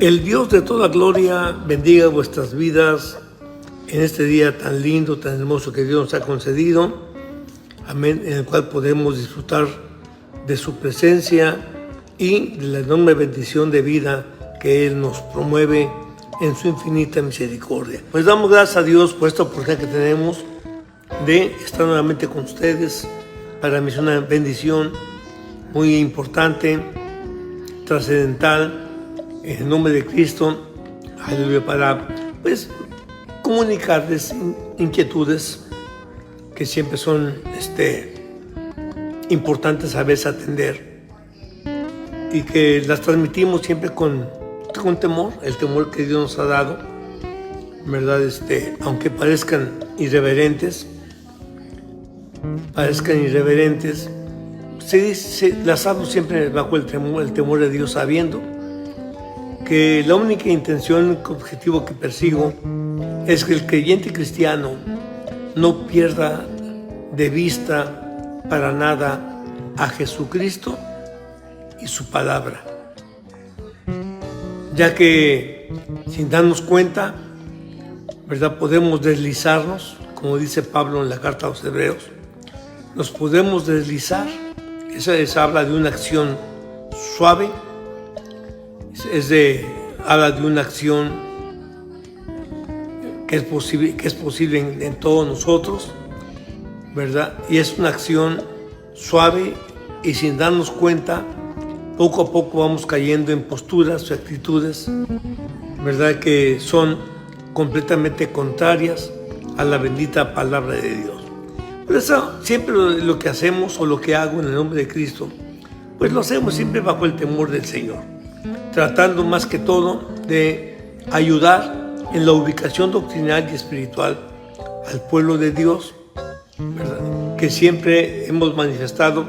El Dios de toda gloria bendiga vuestras vidas en este día tan lindo, tan hermoso que Dios nos ha concedido. Amén, en el cual podemos disfrutar de su presencia y de la enorme bendición de vida que Él nos promueve en su infinita misericordia. Pues damos gracias a Dios por esta oportunidad que tenemos de estar nuevamente con ustedes. Para mí es una bendición muy importante, trascendental, en el nombre de Cristo, aleluya, para comunicarles inquietudes que siempre son importantes a veces atender y que las transmitimos siempre con temor, el temor que Dios nos ha dado, ¿verdad? Aunque parezcan irreverentes, las hablo siempre bajo el temor de Dios, sabiendo que la única intención, el único objetivo que persigo es que el creyente cristiano no pierda de vista para nada a Jesucristo y su palabra, ya que sin darnos cuenta, ¿verdad?, podemos deslizarnos, como dice Pablo en la carta a los Hebreos, nos podemos deslizar. Eso habla de una acción suave, habla de una acción que es posible en todos nosotros, ¿verdad? Y es una acción suave y sin darnos cuenta, poco a poco vamos cayendo en posturas o actitudes, ¿verdad?, que son completamente contrarias a la bendita palabra de Dios. Por eso siempre lo que hacemos o lo que hago en el nombre de Cristo, pues lo hacemos siempre bajo el temor del Señor, tratando más que todo de ayudar en la ubicación doctrinal y espiritual al pueblo de Dios, ¿verdad?, que siempre hemos manifestado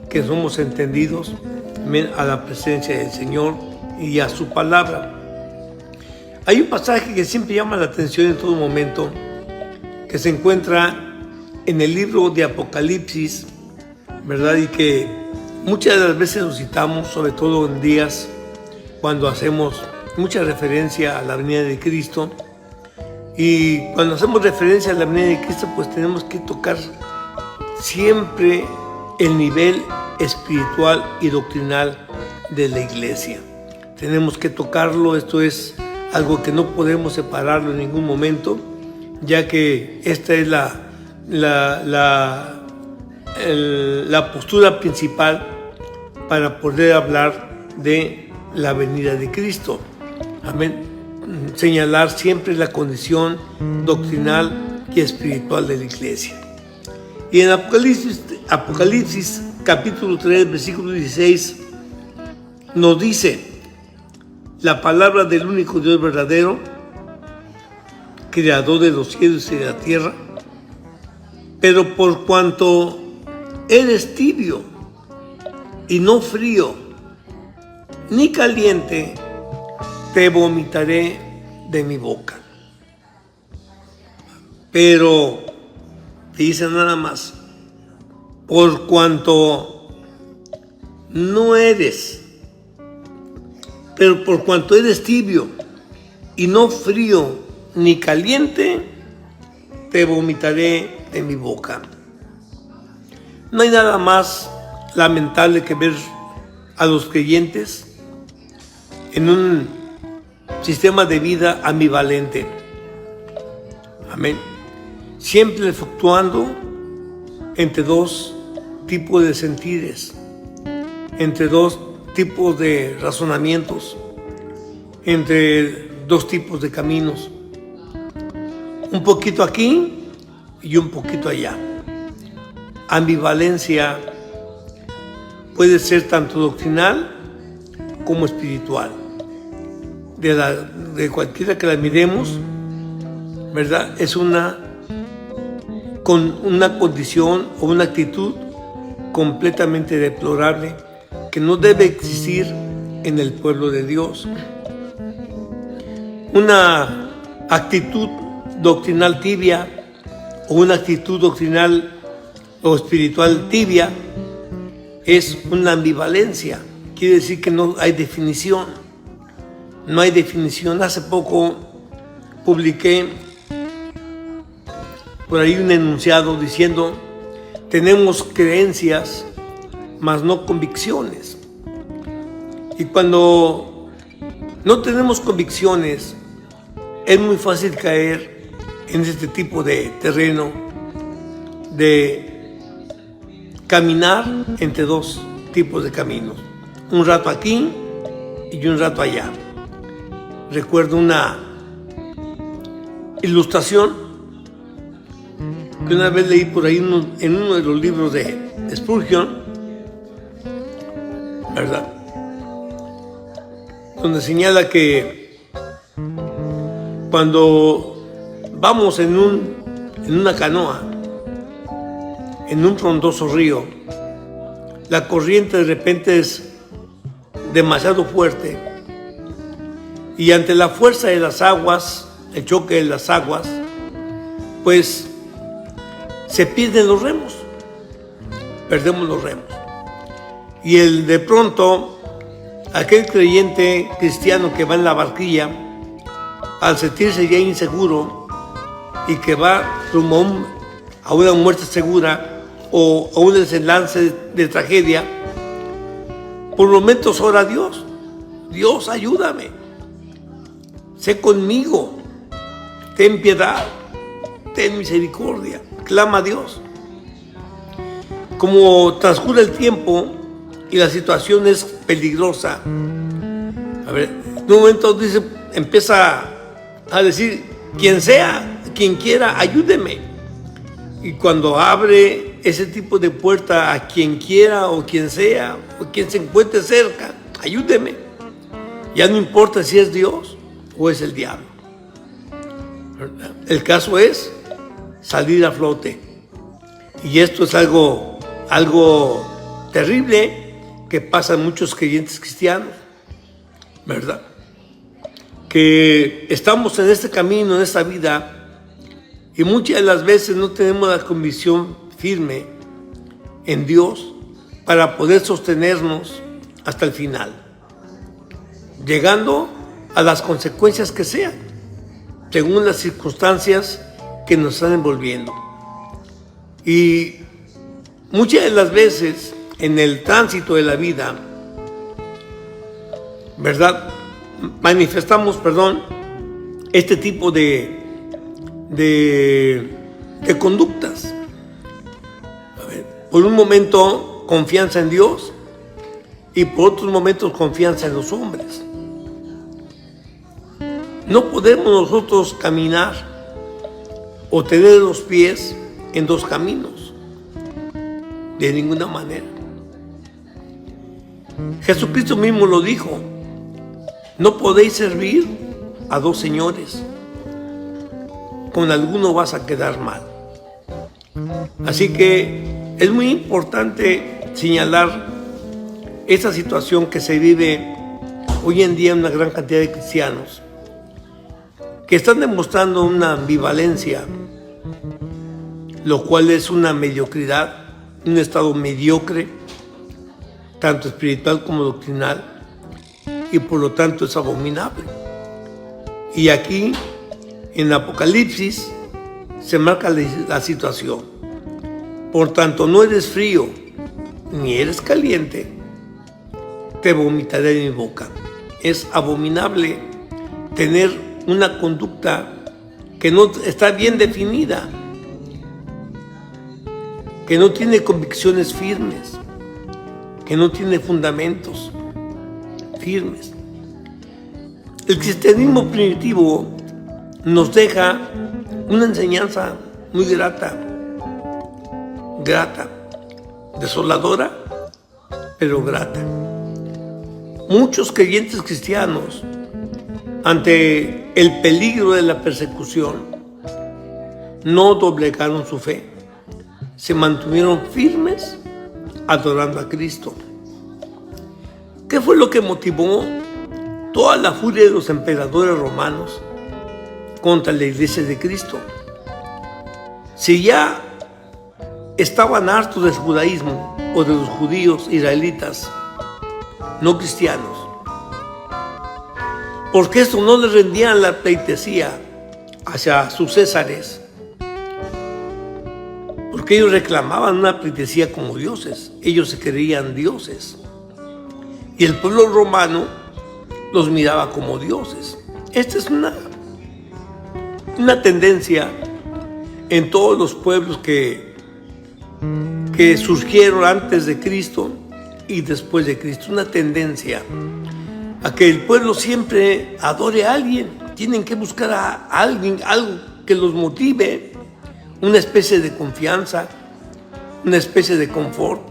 que somos entendidos a la presencia del Señor y a su palabra. Hay un pasaje que siempre llama la atención en todo momento, que se encuentra en el libro de Apocalipsis, ¿verdad?, y que muchas de las veces lo citamos, sobre todo en días cuando hacemos mucha referencia a la venida de Cristo. Y cuando hacemos referencia a la venida de Cristo, pues tenemos que tocar siempre el nivel espiritual y doctrinal de la iglesia. Tenemos que tocarlo. Esto es algo que no podemos separarlo en ningún momento, ya que esta es la postura principal para poder hablar de la venida de Cristo. Amén. Señalar siempre la condición doctrinal y espiritual de la iglesia. Y en Apocalipsis capítulo 3, versículo 16, nos dice la palabra del único Dios verdadero, creador de los cielos y de la tierra: pero por cuanto eres tibio y no frío ni caliente, te vomitaré de mi boca. Pero dice nada más: por cuanto eres tibio y no frío ni caliente, te vomitaré de mi boca. No hay nada más lamentable que ver a los creyentes en un sistema de vida ambivalente. Amén. Siempre fluctuando entre dos tipos de sentires, entre dos tipos de razonamientos, entre dos tipos de caminos, un poquito aquí y un poquito allá. Ambivalencia puede ser tanto doctrinal como espiritual. De cualquiera que la miremos, ¿verdad?, es con una condición o una actitud completamente deplorable que no debe existir en el pueblo de Dios. Una actitud doctrinal tibia o una actitud doctrinal o espiritual tibia es una ambivalencia. Quiere decir que no hay definición. no hay definición. Hace poco publiqué por ahí un enunciado diciendo: tenemos creencias, mas no convicciones. Y cuando no tenemos convicciones, es muy fácil caer en este tipo de terreno, de caminar entre dos tipos de caminos, un rato aquí y un rato allá. Recuerdo una ilustración que una vez leí por ahí en uno de los libros de Spurgeon, ¿verdad?, donde señala que cuando vamos en una canoa, en un frondoso río, la corriente de repente es demasiado fuerte y ante la fuerza de las aguas, el choque de las aguas, pues se pierden los remos, perdemos los remos. Y de pronto, aquel creyente cristiano que va en la barquilla, al sentirse ya inseguro y que va rumbo a una muerte segura o a un desenlace de tragedia, por momentos ora a Dios: Dios, ayúdame, sé conmigo, ten piedad, ten misericordia. Clama a Dios. Como transcurre el tiempo y la situación es peligrosa, en un momento empieza a decir: quien sea, quien quiera, ayúdeme. Y cuando abre ese tipo de puerta a quien quiera o quien sea o quien se encuentre cerca, ayúdeme. Ya no importa si es Dios o es el diablo. El caso es salir a flote. Y esto es algo terrible que pasa en muchos creyentes cristianos, ¿verdad? Que estamos en este camino, en esta vida, y muchas de las veces no tenemos la convicción firme en Dios para poder sostenernos hasta el final, llegando a las consecuencias que sean, según las circunstancias que nos están envolviendo. Y muchas de las veces en el tránsito de la vida, ¿verdad?, manifestamos, este tipo de conductas. Por un momento confianza en Dios y por otros momentos confianza en los hombres. No podemos nosotros caminar o tener los pies en dos caminos, de ninguna manera. Jesucristo mismo lo dijo: no podéis servir a dos señores, con alguno vas a quedar mal. Así que es muy importante señalar esta situación que se vive hoy en día en una gran cantidad de cristianos que están demostrando una ambivalencia, lo cual es una mediocridad, un estado mediocre, tanto espiritual como doctrinal, y por lo tanto es abominable. Y aquí, en Apocalipsis, se marca la situación. Por tanto, no eres frío, ni eres caliente, te vomitaré de mi boca. Es abominable tener una conducta que no está bien definida, que no tiene convicciones firmes, que no tiene fundamentos firmes. El cristianismo primitivo nos deja una enseñanza muy grata, desoladora, pero grata. Muchos creyentes cristianos, ante el peligro de la persecución, no doblegaron su fe, se mantuvieron firmes adorando a Cristo. ¿Qué fue lo que motivó toda la furia de los emperadores romanos contra la iglesia de Cristo? Si ya estaban hartos del judaísmo o de los judíos israelitas no cristianos, porque esto no le rendían la pleitesía hacia sus césares, porque ellos reclamaban una pleitesía como dioses, ellos se creían dioses, y el pueblo romano los miraba como dioses. Esta es una tendencia en todos los pueblos que surgieron antes de Cristo y después de Cristo, una tendencia a que el pueblo siempre adore a alguien. Tienen que buscar a alguien, algo que los motive, una especie de confianza, una especie de confort,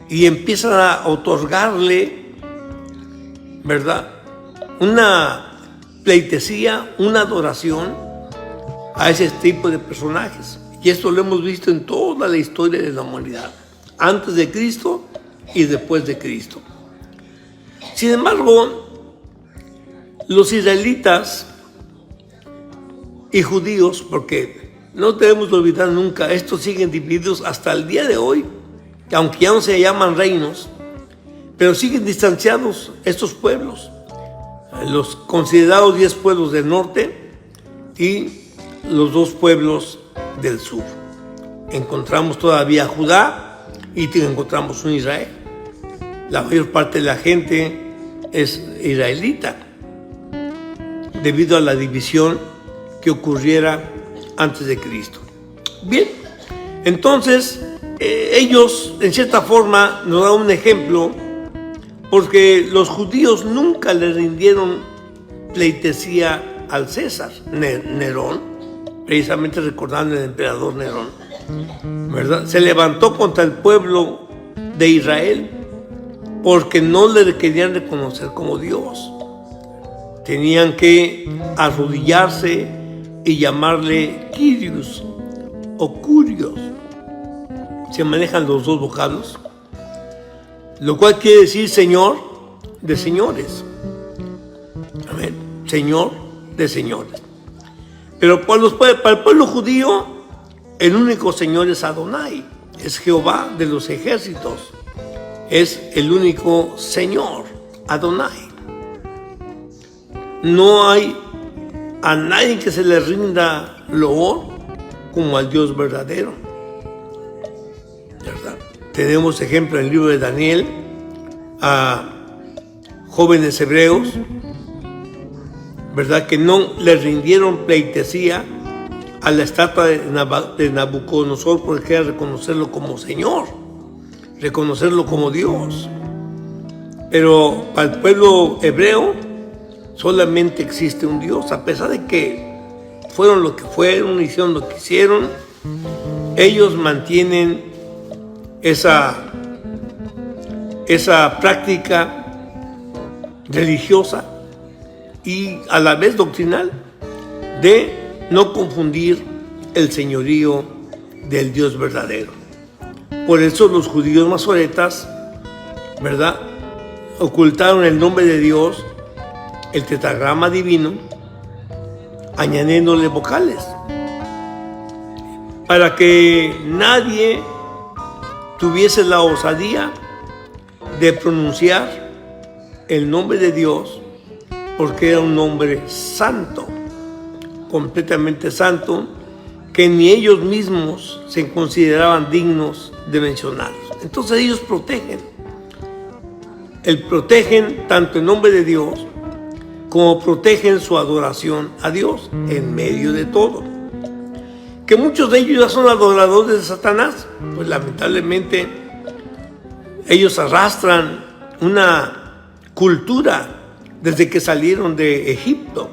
y empiezan a otorgarle, ¿verdad?, una pleitesía, una adoración a ese tipo de personajes. Y esto lo hemos visto en toda la historia de la humanidad, antes de Cristo y después de Cristo. Sin embargo, los israelitas y judíos, porque no debemos olvidar nunca, estos siguen divididos hasta el día de hoy, aunque ya no se llaman reinos, pero siguen distanciados estos pueblos, los considerados 10 pueblos del norte y los 2 pueblos del sur. Encontramos todavía Judá y encontramos un Israel. La mayor parte de la gente es israelita, debido a la división que ocurriera antes de Cristo. Bien, entonces ellos en cierta forma nos dan un ejemplo, porque los judíos nunca le rindieron pleitesía al César, Nerón, precisamente recordando al emperador Nerón, ¿verdad? Se levantó contra el pueblo de Israel porque no le querían reconocer como Dios. Tenían que arrodillarse y llamarle Kyrios o Curios. Se manejan los 2 vocablos, lo cual quiere decir Señor de señores. Amén. Señor de señores. Pero para el pueblo judío, el único Señor es Adonai, es Jehová de los ejércitos, es el único Señor, Adonai. No hay a nadie que se le rinda loor como al Dios verdadero, ¿verdad? Tenemos ejemplo en el libro de Daniel a jóvenes hebreos, ¿verdad?, que no le rindieron pleitesía a la estatua de Nabucodonosor porque querían reconocerlo como Señor, reconocerlo como Dios. Pero para el pueblo hebreo solamente existe un Dios, a pesar de que fueron lo que fueron, hicieron lo que hicieron, ellos mantienen esa práctica religiosa y a la vez doctrinal de no confundir el señorío del Dios verdadero. Por eso los judíos masoretas, ¿verdad?, ocultaron el nombre de Dios, el tetragrama divino, añadiéndole vocales, para que nadie tuviese la osadía de pronunciar el nombre de Dios, porque era un nombre santo, completamente santo, que ni ellos mismos se consideraban dignos de mencionarlos. Entonces ellos protegen tanto el nombre de Dios como protegen su adoración a Dios en medio de todo. Que muchos de ellos ya son adoradores de Satanás, pues lamentablemente ellos arrastran una cultura desde que salieron de Egipto.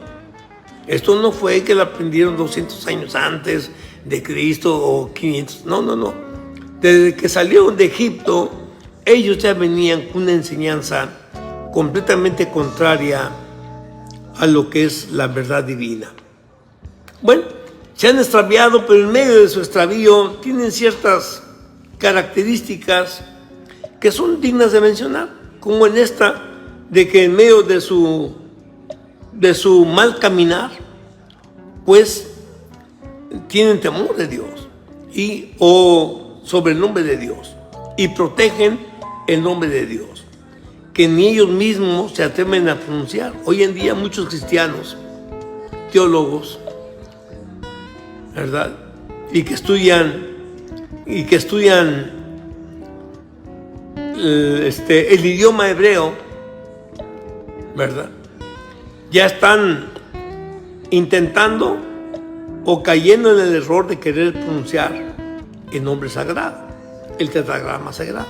Esto no fue que la aprendieron 200 años antes de Cristo o 500, no. Desde que salieron de Egipto, ellos ya venían con una enseñanza completamente contraria a lo que es la verdad divina. Bueno, se han extraviado, pero en medio de su extravío tienen ciertas características que son dignas de mencionar, como en esta, de que en medio de su mal caminar, pues tienen temor de Dios o sobre el nombre de Dios y protegen el nombre de Dios. que ni ellos mismos se atreven a pronunciar. Hoy en día muchos cristianos, teólogos, ¿verdad? Y que estudian el idioma hebreo, ¿verdad? Ya están intentando o cayendo en el error de querer pronunciar el nombre sagrado, el tetragrama sagrado.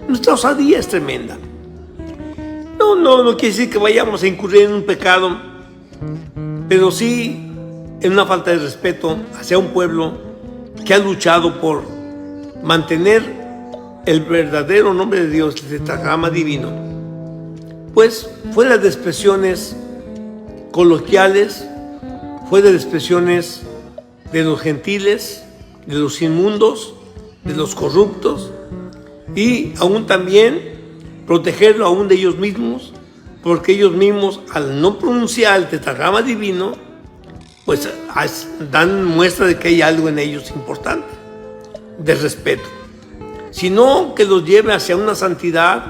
Nuestra osadía es tremenda. No quiere decir que vayamos a incurrir en un pecado, pero sí en una falta de respeto hacia un pueblo que ha luchado por mantener el verdadero nombre de Dios, el tetragrama divino, pues fuera de expresiones coloquiales, fuera de expresiones de los gentiles, de los inmundos, de los corruptos, y aún también protegerlo aún de ellos mismos, porque ellos mismos, al no pronunciar el tetragrama divino, pues dan muestra de que hay algo en ellos importante, de respeto. Sino que los lleve hacia una santidad,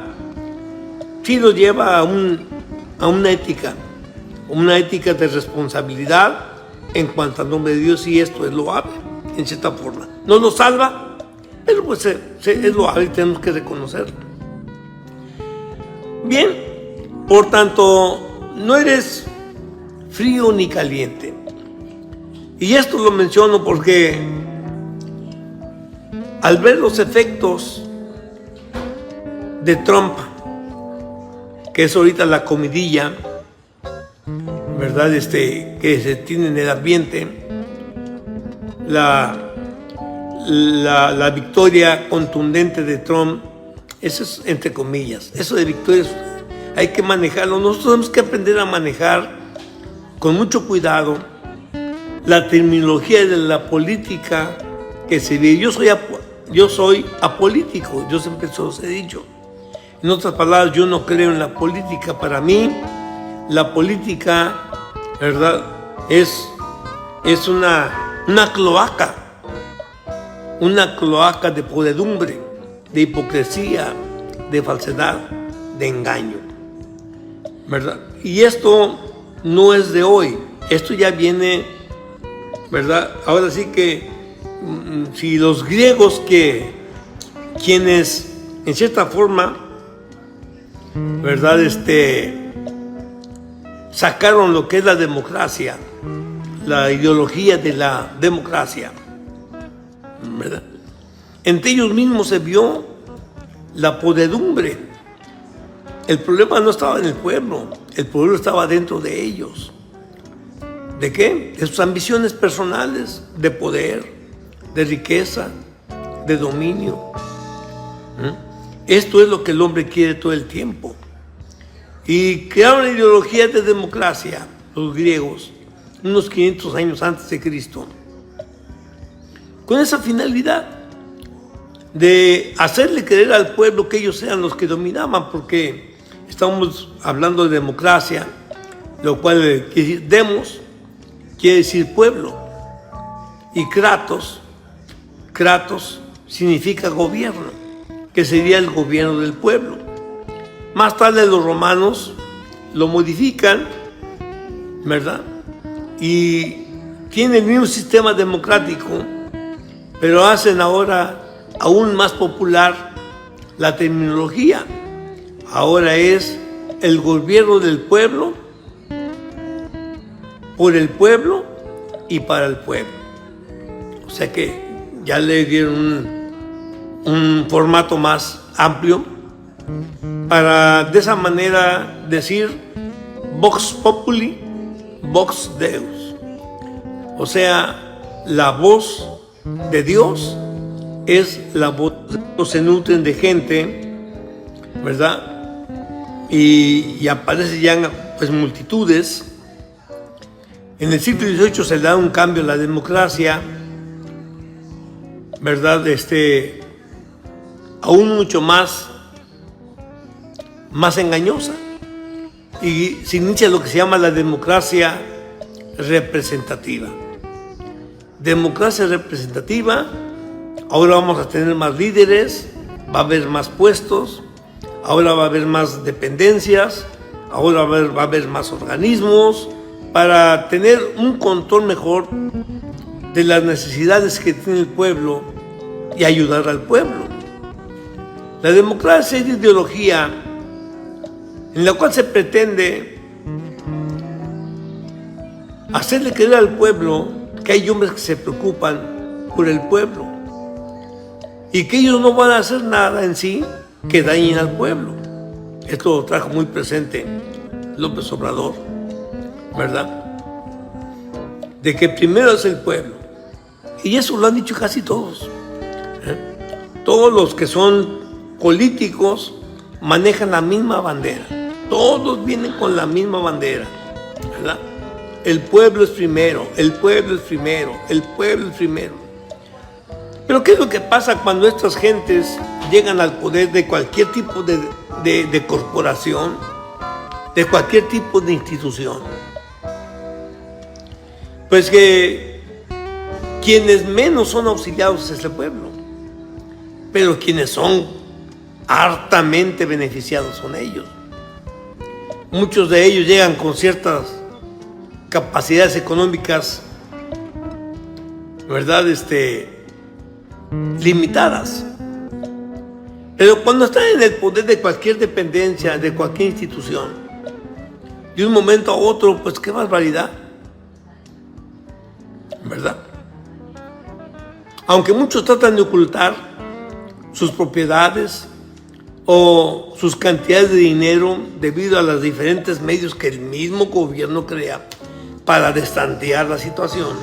sí los lleva a una ética de responsabilidad en cuanto al nombre de Dios, y esto es loable, en cierta forma. No lo salva, pero pues es loable y tenemos que reconocerlo. Bien, por tanto, no eres frío ni caliente. Y esto lo menciono porque al ver los efectos de Trump, que es ahorita la comidilla, ¿verdad? Que se tiene en el ambiente, la victoria contundente de Trump, eso es entre comillas, eso de victorias hay que manejarlo. Nosotros tenemos que aprender a manejar con mucho cuidado la terminología de la política que se vive. Yo soy apolítico, yo siempre se los he dicho. En otras palabras, yo no creo en la política. Para mí, la política, ¿verdad?, es una cloaca de podredumbre, de hipocresía, de falsedad, de engaño, ¿verdad? Y esto no es de hoy, esto ya viene, ¿verdad? Ahora sí que si los griegos, quienes en cierta forma, ¿verdad?, sacaron lo que es la democracia, la ideología de la democracia, ¿verdad?, entre ellos mismos se vio la podredumbre. El problema no estaba en el pueblo estaba dentro de ellos. ¿De qué? De sus ambiciones personales, de poder, de riqueza, de dominio. Esto es lo que el hombre quiere todo el tiempo. Y crearon la ideología de democracia, los griegos, unos 500 años antes de Cristo, con esa finalidad de hacerle creer al pueblo que ellos eran los que dominaban, porque estamos hablando de democracia, lo cual quiere decir demos, quiere decir pueblo, y kratos significa gobierno, que sería el gobierno del pueblo. Más tarde los romanos lo modifican, ¿verdad?, y tienen el mismo sistema democrático, pero hacen ahora aún más popular la terminología. Ahora es el gobierno del pueblo, por el pueblo y para el pueblo. O sea que ya le dieron un formato más amplio para de esa manera decir Vox Populi, Vox Deus. O sea, la voz de Dios es la voz. Se nutren de gente, ¿verdad? Y aparece ya pues multitudes. En el siglo XVIII se le da un cambio a la democracia, ¿verdad? Aún mucho más engañosa. Y se inicia lo que se llama la democracia representativa. Democracia representativa. Ahora vamos a tener más líderes, va a haber más puestos. ahora va a haber más dependencias, ahora va a haber más organismos para tener un control mejor de las necesidades que tiene el pueblo y ayudar al pueblo. La democracia es una ideología en la cual se pretende hacerle creer al pueblo que hay hombres que se preocupan por el pueblo y que ellos no van a hacer nada en sí que dañen al pueblo. Esto lo trajo muy presente López Obrador, ¿verdad? De que primero es el pueblo. Y eso lo han dicho casi todos. Todos los que son políticos manejan la misma bandera. Todos vienen con la misma bandera, ¿verdad? El pueblo es primero, el pueblo es primero, el pueblo es primero. Pero ¿qué es lo que pasa cuando estas gentes llegan al poder de cualquier tipo de corporación, de cualquier tipo de institución? Pues que quienes menos son auxiliados es el pueblo, pero quienes son hartamente beneficiados son ellos. Muchos de ellos llegan con ciertas capacidades económicas, ¿verdad? Limitadas. Pero cuando están en el poder de cualquier dependencia, de cualquier institución, de un momento a otro, pues qué barbaridad, ¿verdad? Aunque muchos tratan de ocultar sus propiedades o sus cantidades de dinero debido a los diferentes medios que el mismo gobierno crea para destantear la situación,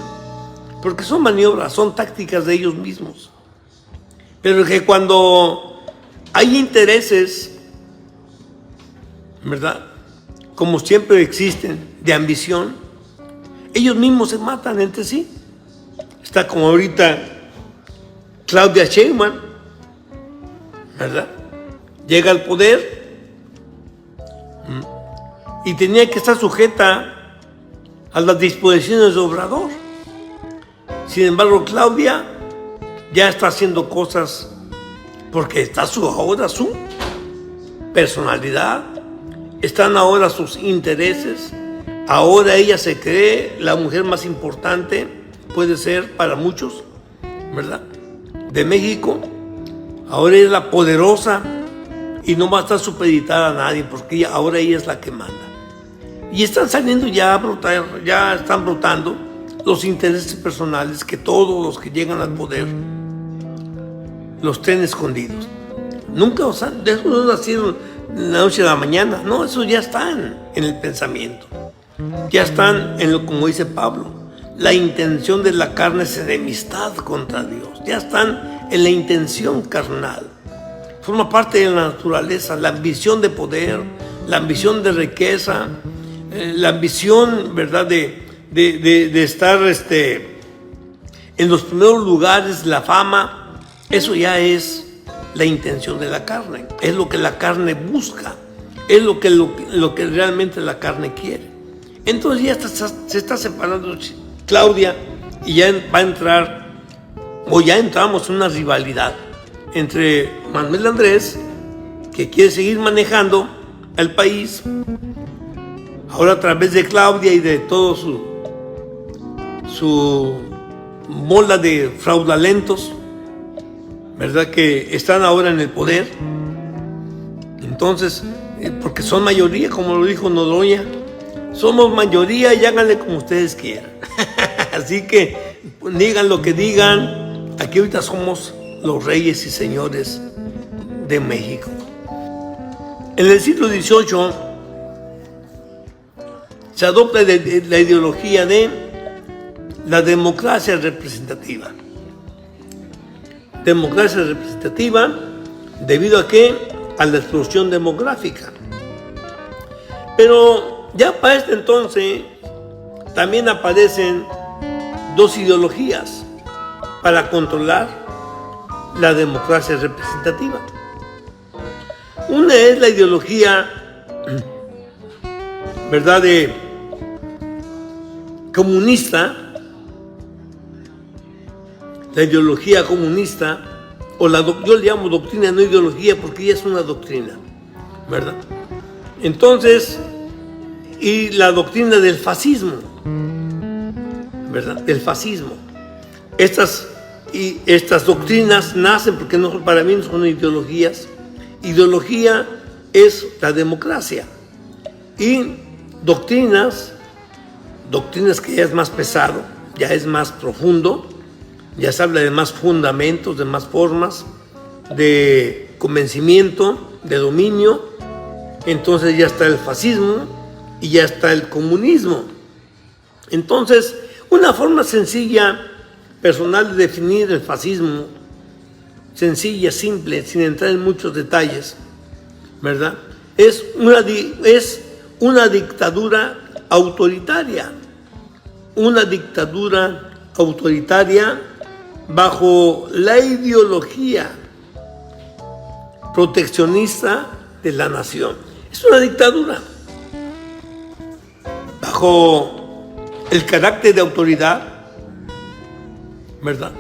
porque son maniobras, son tácticas de ellos mismos. Pero que cuando hay intereses, ¿verdad?, como siempre existen, de ambición, ellos mismos se matan entre sí. Está como ahorita Claudia Sheinbaum, ¿verdad? Llega al poder y tenía que estar sujeta a las disposiciones de Obrador. Sin embargo, Claudia ya está haciendo cosas porque está ahora su personalidad, están ahora sus intereses. Ahora ella se cree la mujer más importante, puede ser para muchos, ¿verdad?, de México. Ahora es la poderosa y no va a estar supeditada a nadie porque ahora ella es la que manda. Y están saliendo ya a brotar, ya están brotando los intereses personales que todos los que llegan al poder los tienen escondidos. Nunca, o sea, eso no nacieron de la noche a la mañana, no, eso ya están en el pensamiento. Ya están en lo, como dice Pablo, la intención de la carne es enemistad contra Dios. Ya están en la intención carnal. Forma parte de la naturaleza, la ambición de poder, la ambición de riqueza, la ambición, ¿verdad?, de estar en los primeros lugares, la fama. Eso ya es la intención de la carne. Es lo que la carne busca. Es lo que realmente la carne quiere. Entonces ya se está separando Claudia y ya va a entrar, o ya entramos en una rivalidad entre Manuel Andrés, que quiere seguir manejando el país, ahora a través de Claudia y de todo su bola de fraudulentos, ¿verdad?, que están ahora en el poder. Entonces, porque son mayoría, como lo dijo Noroña, somos mayoría y háganle como ustedes quieran. Así que digan lo que digan, aquí ahorita somos los reyes y señores de México. En el siglo XVIII se adopta la ideología de la democracia representativa. Democracia representativa debido a qué? A la explosión demográfica. Pero ya para este entonces también aparecen dos ideologías para controlar la democracia representativa. Una es la ideología, ¿verdad?, comunista, la ideología comunista, o yo le llamo doctrina, no ideología, porque ya es una doctrina. ¿verdad? Entonces, y la doctrina del fascismo, ¿verdad? Del fascismo. Estas doctrinas nacen porque para mí no son ideologías. Ideología es la democracia. Y doctrinas que ya es más pesado, ya es más profundo, ya se habla de más fundamentos, de más formas, de convencimiento, de dominio. Entonces ya está el fascismo y ya está el comunismo. Entonces, una forma sencilla, personal, de definir el fascismo, sencilla, simple, sin entrar en muchos detalles, ¿verdad? Es una dictadura autoritaria. Una dictadura autoritaria bajo la ideología proteccionista de la nación. Es una dictadura bajo el carácter de autoridad, ¿verdad?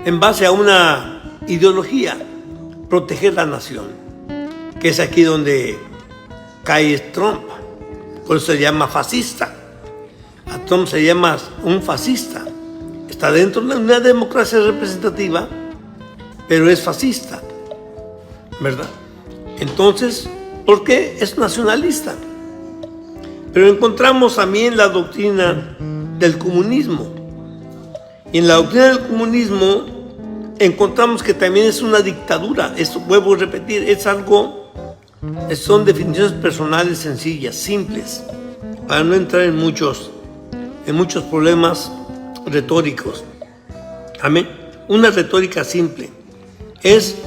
En base a una ideología, proteger la nación, que es aquí donde cae Trump. Por eso se llama fascista. A Trump se llama un fascista. Está dentro de una democracia representativa, pero es fascista, ¿verdad? Entonces, ¿por qué? Es nacionalista. Pero encontramos también la doctrina del comunismo. Y en la doctrina del comunismo encontramos que también es una dictadura. Esto vuelvo a repetir, son definiciones personales sencillas, simples, para no entrar en muchos problemas retóricos. Amén. Una retórica simple. Es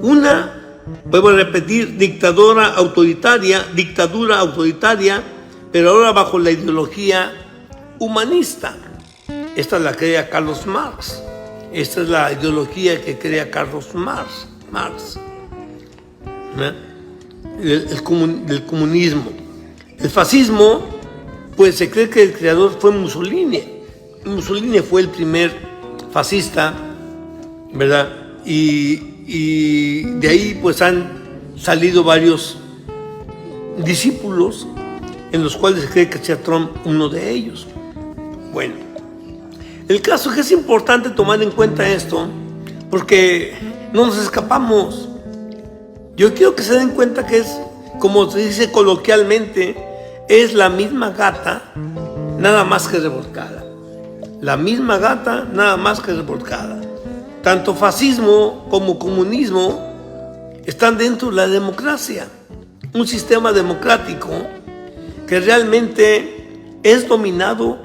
vuelvo a repetir, dictadura autoritaria, pero ahora bajo la ideología humanista. Esta la crea Carlos Marx. Esta es la ideología que crea Carlos Marx. El comunismo. El fascismo, pues se cree que el creador fue Mussolini. Mussolini fue el primer fascista, ¿verdad? Y de ahí pues han salido varios discípulos en los cuales se cree que sea Trump uno de ellos. Bueno, el caso es que es importante tomar en cuenta esto porque no nos escapamos. Yo quiero que se den cuenta que es, como se dice coloquialmente, es la misma gata, nada más que revolcada. La misma gata, nada más que revolcada. Tanto fascismo como comunismo están dentro de la democracia, un sistema democrático que realmente es dominado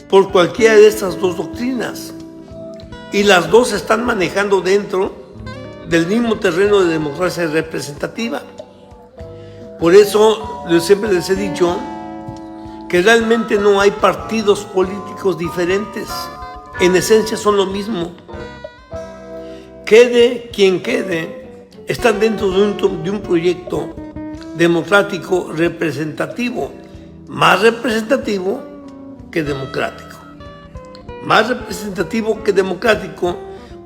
por cualquiera de estas dos doctrinas, y las dos se están manejando dentro del mismo terreno de democracia representativa. Por eso yo siempre les he dicho que realmente no hay partidos políticos diferentes, en esencia son lo mismo. Quede quien quede, están dentro de un proyecto democrático representativo, más representativo que democrático. Más representativo que democrático,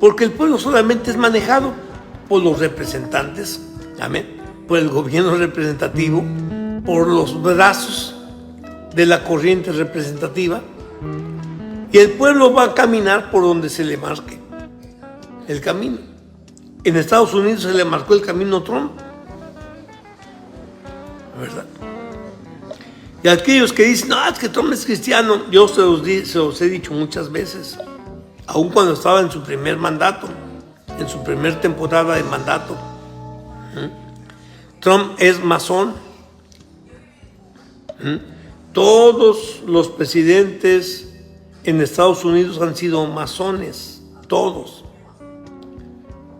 porque el pueblo solamente es manejado por los representantes, amén, por el gobierno representativo, por los brazos de la corriente representativa, y el pueblo va a caminar por donde se le marque el camino. En Estados Unidos se le marcó el camino a Trump, ¿verdad? Y aquellos que dicen, no, es que Trump es cristiano, yo se los he dicho muchas veces, aun cuando estaba en su primer mandato, en su primer temporada de mandato. Trump es masón. Todos los presidentes en Estados Unidos han sido masones, todos.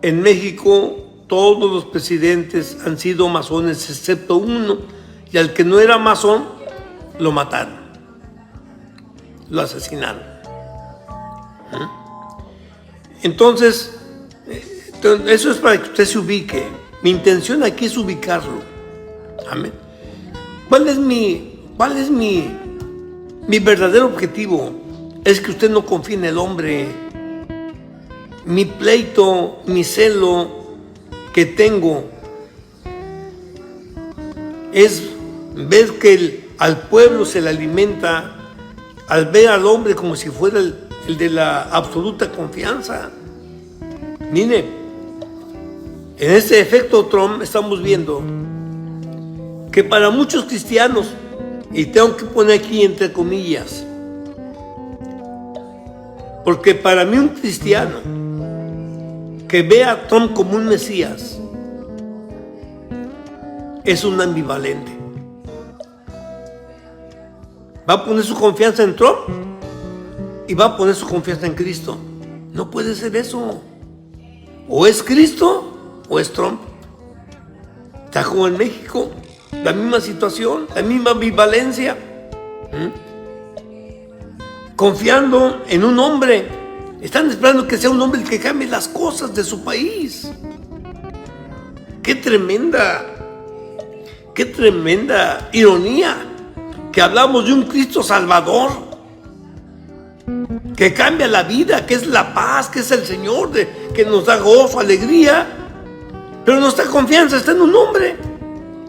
En México, todos los presidentes han sido masones, excepto uno, y al que no era masón, lo mataron, lo asesinaron. Entonces, eso es para que usted se ubique. Mi intención aquí es ubicarlo. Amén. ¿Cuál es mi verdadero objetivo? Es que usted no confíe en el hombre. Mi pleito, mi celo que tengo es ver que al pueblo se le alimenta, al ver al hombre como si fuera el de la absoluta confianza. Mire, en este efecto Trump estamos viendo que para muchos cristianos, y tengo que poner aquí entre comillas, porque para mí un cristiano que ve a Trump como un Mesías es un ambivalente. Va a poner su confianza en Trump y va a poner su confianza en Cristo. No puede ser eso. O es Cristo o es Trump. Está como en México, la misma situación, la misma ambivalencia. Confiando en un hombre. Están esperando que sea un hombre el que cambie las cosas de su país. ¡Qué tremenda ironía! Que hablamos de un Cristo Salvador, que cambia la vida, que es la paz, que es el Señor, que nos da gozo, alegría, pero nuestra confianza está en un hombre.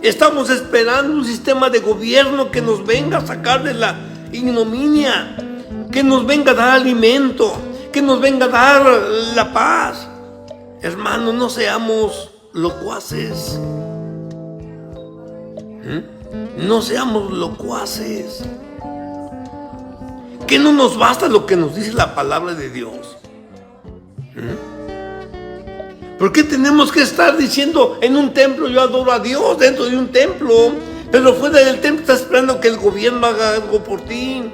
Estamos esperando un sistema de gobierno que nos venga a sacar de la ignominia, que nos venga a dar alimento, que nos venga a dar la paz. Hermanos, no seamos locuaces. No seamos locuaces. Que no nos basta lo que nos dice la palabra de Dios. ¿Por qué tenemos que estar diciendo en un templo yo adoro a Dios dentro de un templo, pero fuera del templo estás esperando que el gobierno haga algo por ti?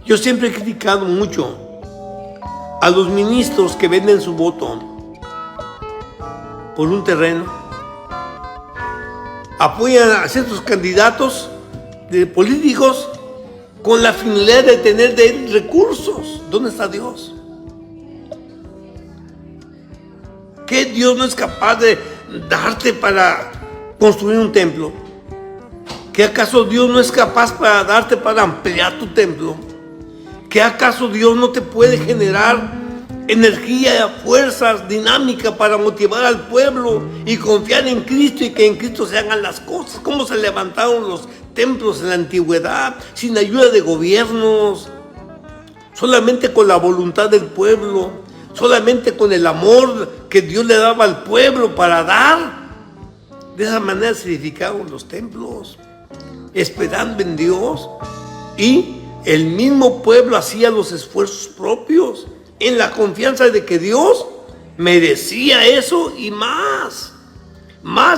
Yo siempre he criticado mucho a los ministros que venden su voto por un terreno. Apoyan a ciertos candidatos de políticos con la finalidad de tener de él recursos. ¿Dónde está Dios? ¿Qué Dios no es capaz de darte para construir un templo? ¿Qué acaso Dios no es capaz para darte para ampliar tu templo? ¿Qué acaso Dios no te puede generar energía, fuerzas, dinámica para motivar al pueblo y confiar en Cristo y que en Cristo se hagan las cosas? ¿Cómo se levantaron los templos en la antigüedad sin ayuda de gobiernos? Solamente con la voluntad del pueblo, solamente con el amor que Dios le daba al pueblo para dar. De esa manera se edificaron los templos, esperando en Dios, y el mismo pueblo hacía los esfuerzos propios en la confianza de que Dios merecía eso y más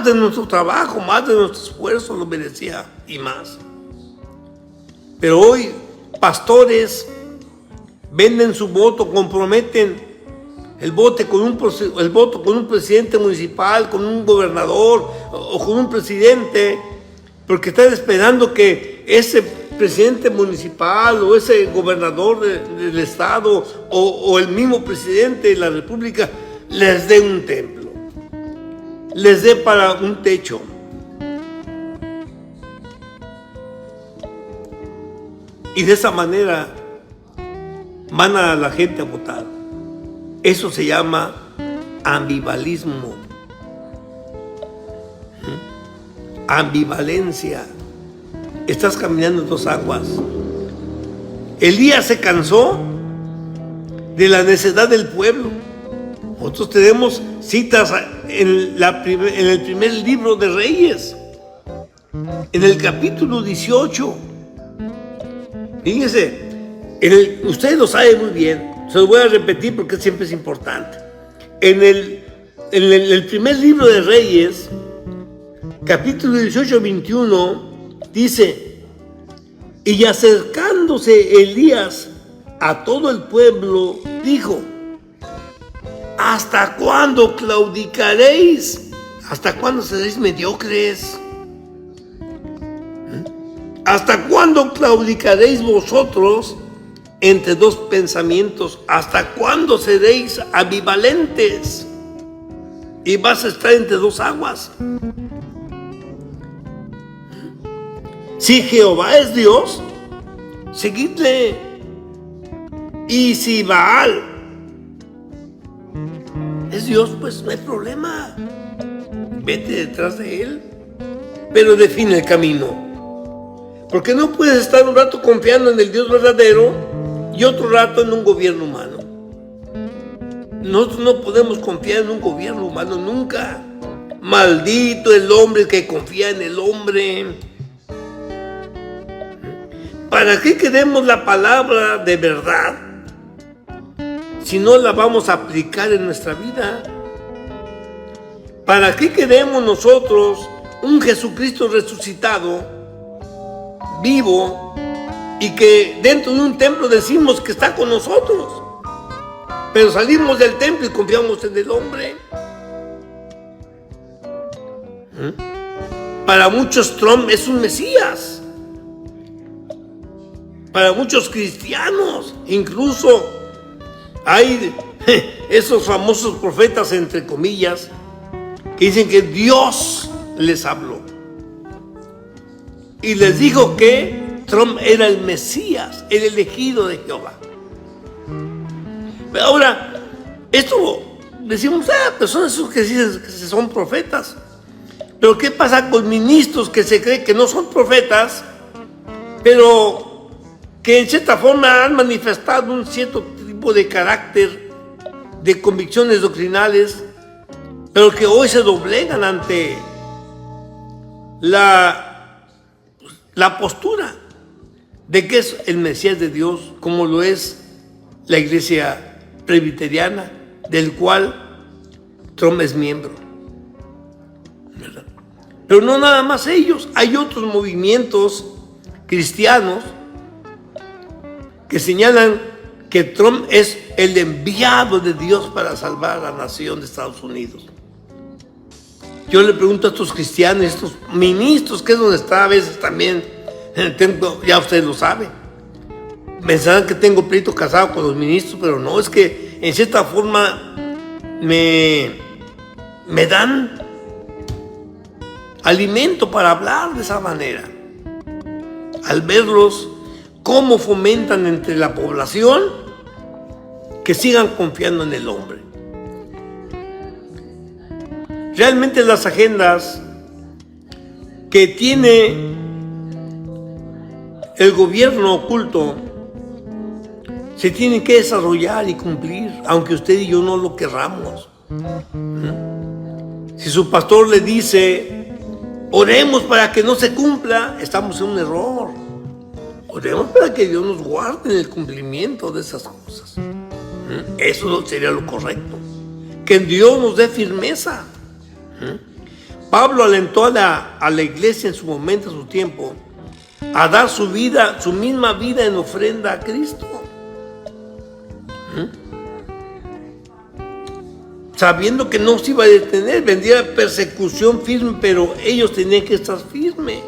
de nuestro trabajo, más de nuestro esfuerzo lo merecía y más. Pero hoy pastores venden su voto, comprometen el voto con un presidente municipal, con un gobernador o con un presidente, porque están esperando que ese presidente municipal o ese gobernador del estado o el mismo presidente de la república les dé un templo, les dé para un techo. Y de esa manera van a la gente a votar. Eso se llama ambivalismo, ambivalencia. Estás caminando en dos aguas. Elías se cansó de la necedad del pueblo. Nosotros tenemos citas en el primer libro de Reyes, en el capítulo 18. Fíjense, ustedes lo saben muy bien, se lo voy a repetir porque siempre es importante. En el primer libro de Reyes, capítulo 18, 21, dice: y acercándose Elías a todo el pueblo, dijo: ¿hasta cuándo claudicaréis? ¿Hasta cuándo seréis mediocres? ¿Hasta cuándo claudicaréis vosotros entre dos pensamientos? ¿Hasta cuándo seréis ambivalentes? Y vas a estar entre dos aguas. Si Jehová es Dios, seguidle. Y si Baal es Dios, pues no hay problema. vete detrás de él, pero define el camino. Porque no puedes estar un rato confiando en el Dios verdadero y otro rato en un gobierno humano. Nosotros no podemos confiar en un gobierno humano nunca. Maldito el hombre que confía en el hombre. ¿Para qué queremos la palabra de verdad si no la vamos a aplicar en nuestra vida? ¿Para qué queremos nosotros un Jesucristo resucitado, vivo, y que dentro de un templo decimos que está con nosotros, pero salimos del templo y confiamos en el hombre? Para muchos Trump es un Mesías. Para muchos cristianos, incluso hay esos famosos profetas, entre comillas, que dicen que Dios les habló y les dijo que Trump era el Mesías, el elegido de Jehová. Pero ahora, esto decimos, pues son esos que dicen que son profetas. Pero ¿qué pasa con ministros que se creen que no son profetas, pero que en cierta forma han manifestado un cierto tipo de carácter, de convicciones doctrinales, pero que hoy se doblegan ante la postura de que es el Mesías de Dios, como lo es la iglesia presbiteriana, del cual Trump es miembro, ¿verdad? Pero no nada más ellos, hay otros movimientos cristianos que señalan que Trump es el enviado de Dios para salvar a la nación de Estados Unidos. Yo le pregunto a estos cristianos, estos ministros, que es donde está a veces también, ya ustedes lo saben, pensarán que tengo pleito casado con los ministros, pero no, es que en cierta forma me dan alimento para hablar de esa manera, al verlos cómo fomentan entre la población que sigan confiando en el hombre. Realmente las agendas que tiene el gobierno oculto se tienen que desarrollar y cumplir, aunque usted y yo no lo querramos. Si su pastor le dice, oremos para que no se cumpla, estamos en un error. Oremos para que Dios nos guarde en el cumplimiento de esas cosas. Eso sería lo correcto. Que Dios nos dé firmeza. Pablo alentó a la iglesia en su momento, en su tiempo, a dar su vida, su misma vida en ofrenda a Cristo. Sabiendo que no se iba a detener, vendría persecución firme, pero ellos tenían que estar firmes.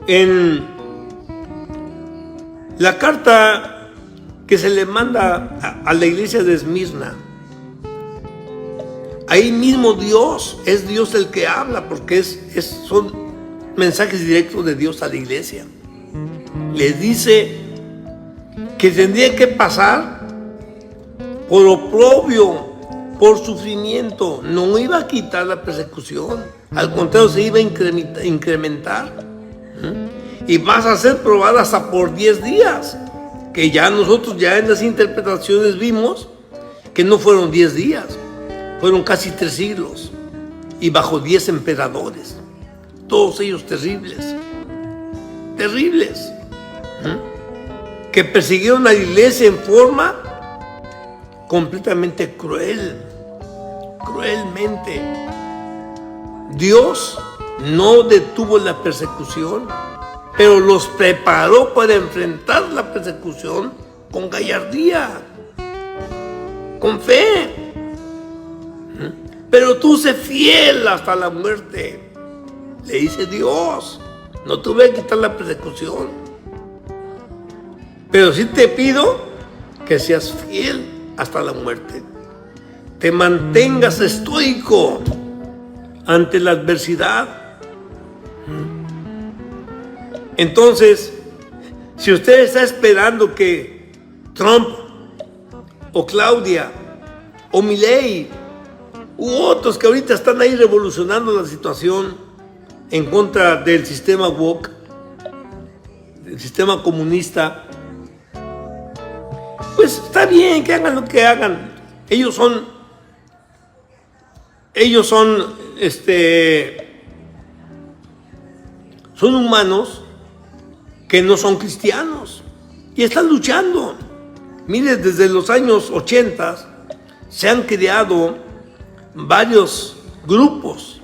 En la carta que se le manda a la iglesia de Esmirna, ahí mismo Dios, es Dios el que habla, porque son mensajes directos de Dios a la iglesia. Les dice que tendría que pasar por oprobio, por sufrimiento. No iba a quitar la persecución, al contrario, se iba a incrementar. Y vas a ser probada hasta por 10 días, que ya nosotros ya en las interpretaciones vimos que no fueron 10 días, fueron casi 3 siglos y bajo 10 emperadores, todos ellos terribles, que persiguieron a la iglesia en forma completamente cruelmente. Dios no detuvo la persecución, pero los preparó para enfrentar la persecución con gallardía, con fe. Pero tú sé fiel hasta la muerte, le dice Dios. No te voy a quitar la persecución, pero sí te pido que seas fiel hasta la muerte. Te mantengas estoico ante la adversidad. Entonces, si usted está esperando que Trump o Claudia o Milei u otros que ahorita están ahí revolucionando la situación en contra del sistema woke, del sistema comunista. Pues está bien que hagan lo que hagan. Ellos son humanos que no son cristianos y están luchando. Mire, desde los años 80 se han creado varios grupos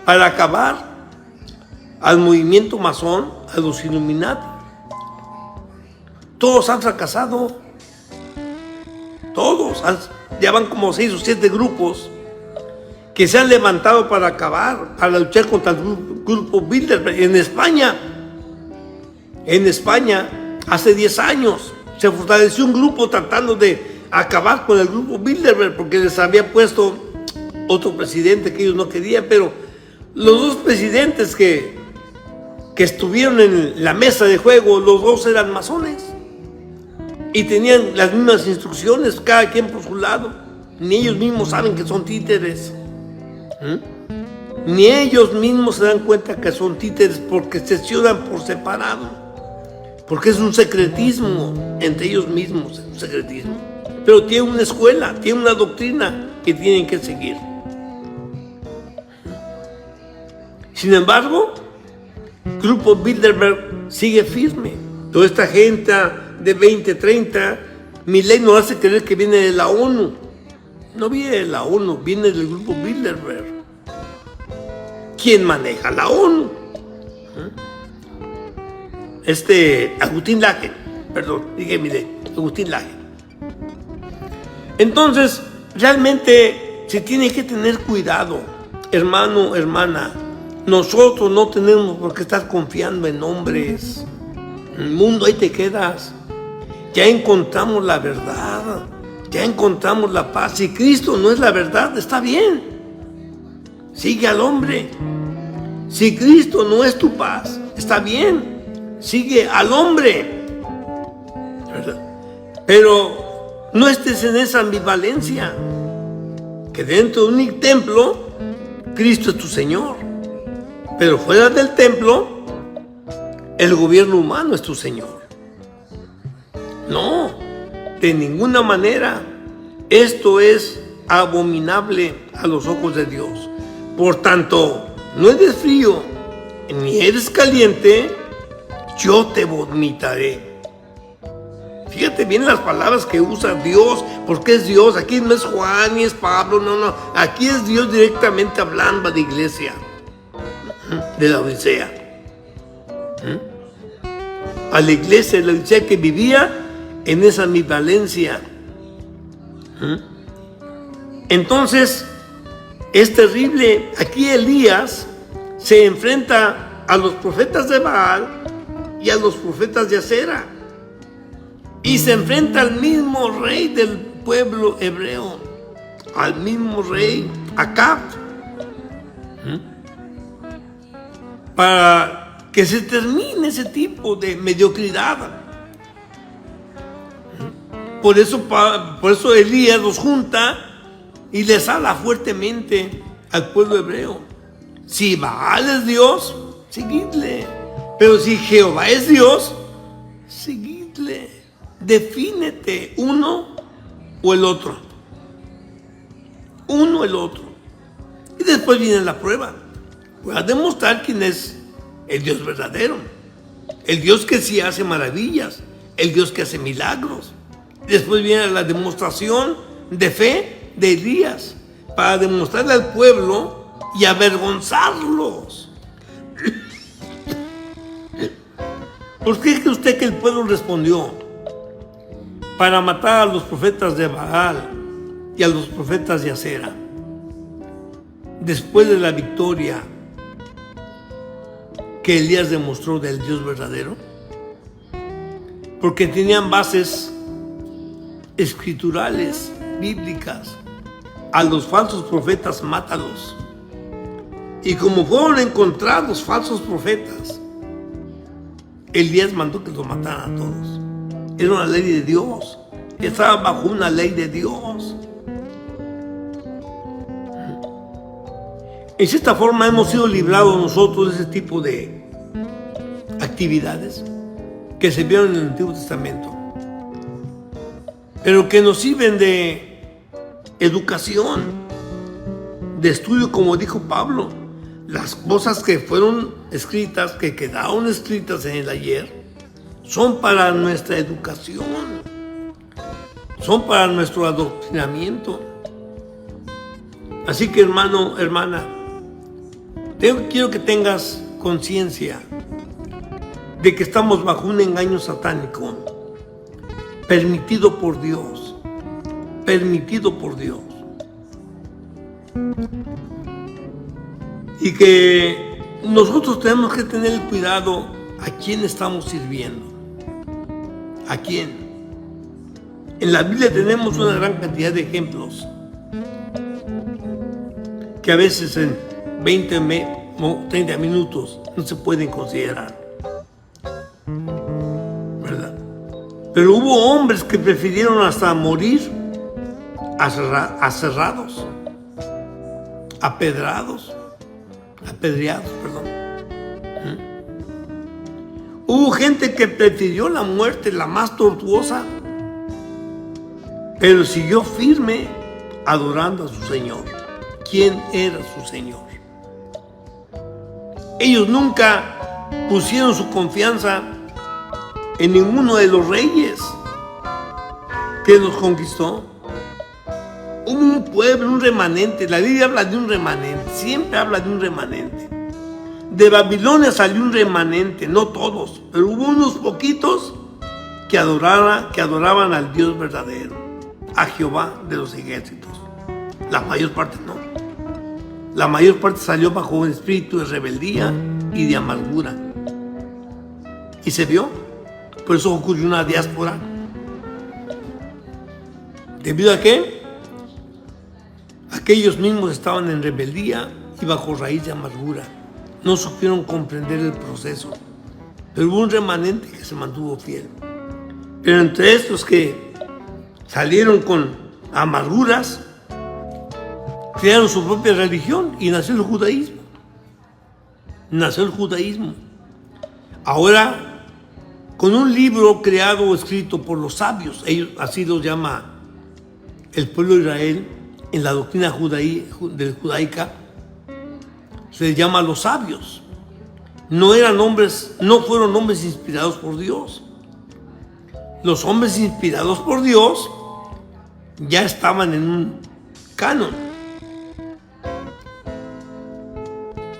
para acabar al movimiento masón, a los Illuminati. Todos han fracasado. Ya van como 6 o 7 grupos que se han levantado para acabar, para luchar contra el grupo Bilderberg. En España, hace 10 años, se fortaleció un grupo tratando de acabar con el grupo Bilderberg porque les había puesto otro presidente que ellos no querían, pero los dos presidentes que estuvieron en la mesa de juego, los dos eran masones y tenían las mismas instrucciones, cada quien por su lado. Ni ellos mismos saben que son títeres. Ni ellos mismos se dan cuenta que son títeres porque sesionan por separado, porque es un secretismo entre ellos mismos, un secretismo. Pero tiene una escuela, tiene una doctrina que tienen que seguir. Sin embargo, el grupo Bilderberg sigue firme. Toda esta gente de 20, 30, Milei nos hace creer que viene de la ONU. No viene de la ONU, viene del grupo Bilderberg. ¿Quién maneja la ONU? Agustín Laje, Agustín Laje. Entonces, realmente se tiene que tener cuidado, hermano, hermana. Nosotros no tenemos por qué estar confiando en hombres. En el mundo ahí te quedas. Ya encontramos la verdad, ya encontramos la paz. Si Cristo no es la verdad, está bien. Sigue al hombre. Si Cristo no es tu paz, está bien. Sigue al hombre. ¿Verdad? Pero no estés en esa ambivalencia. Que dentro de un templo, Cristo es tu Señor. Pero fuera del templo, el gobierno humano es tu Señor. No, de ninguna manera. Esto es abominable a los ojos de Dios. Por tanto, no eres frío ni eres caliente, yo te vomitaré. Fíjate bien las palabras que usa Dios, porque es Dios. Aquí no es Juan ni es Pablo, no. Aquí es Dios directamente hablando a la iglesia de la Odisea. A la iglesia de la Odisea que vivía en esa ambivalencia. Entonces, es terrible. Aquí Elías se enfrenta a los profetas de Baal y a los profetas de Acera. Y se enfrenta al mismo rey del pueblo hebreo, al mismo rey, Acab, para que se termine ese tipo de mediocridad. Por eso Elías los junta y les habla fuertemente al pueblo hebreo. Si Baal es Dios, seguidle. Pero si Jehová es Dios, seguidle. Defínete, uno o el otro. Uno o el otro. Y después viene la prueba. Voy a demostrar quién es el Dios verdadero. El Dios que sí hace maravillas. El Dios que hace milagros. Después viene la demostración de fe de Elías para demostrarle al pueblo y avergonzarlos. ¿Por qué cree usted que el pueblo respondió? Para matar a los profetas de Baal y a los profetas de Acera. Después de la victoria que Elías demostró del Dios verdadero, porque tenían bases escriturales, bíblicas. A los falsos profetas, mátalos. Y como fueron encontrados falsos profetas, Elías mandó que los mataran a todos. Era una ley de Dios. Estaba bajo una ley de Dios. En cierta forma hemos sido librados nosotros de ese tipo de actividades que se vieron en el Antiguo Testamento, pero que nos sirven de educación, de estudio, como dijo Pablo. Las cosas que fueron escritas, que quedaron escritas en el ayer, son para nuestra educación, son para nuestro adoctrinamiento. Así que, hermano, hermana, quiero que tengas conciencia de que estamos bajo un engaño satánico permitido por Dios, y que nosotros tenemos que tener cuidado a quién estamos sirviendo, a quién. En la Biblia tenemos una gran cantidad de ejemplos que a veces en 20 o 30 minutos no se pueden considerar, ¿verdad? Pero hubo hombres que prefirieron hasta morir aserrados, apedreados. Hubo gente que prefirió la muerte, la más tortuosa, pero siguió firme adorando a su Señor. ¿Quién era su Señor? Ellos nunca pusieron su confianza en ninguno de los reyes que los conquistó. Hubo un pueblo, un remanente. La Biblia habla de un remanente, siempre habla de un remanente. De Babilonia salió un remanente, no todos, pero hubo unos poquitos que adoraban al Dios verdadero, a Jehová de los ejércitos. La mayor parte no. La mayor parte salió bajo un espíritu de rebeldía y de amargura. Y se vio. Por eso ocurrió una diáspora. ¿Debido a qué? Aquellos mismos estaban en rebeldía y bajo raíz de amargura. No supieron comprender el proceso. Pero hubo un remanente que se mantuvo fiel. Pero entre estos que salieron con amarguras, crearon su propia religión y nació el judaísmo. Ahora, con un libro creado o escrito por los sabios, ellos así los llama el pueblo de Israel, en la doctrina judaica, se les llama los sabios. No fueron hombres inspirados por Dios. Los hombres inspirados por Dios ya estaban en un canon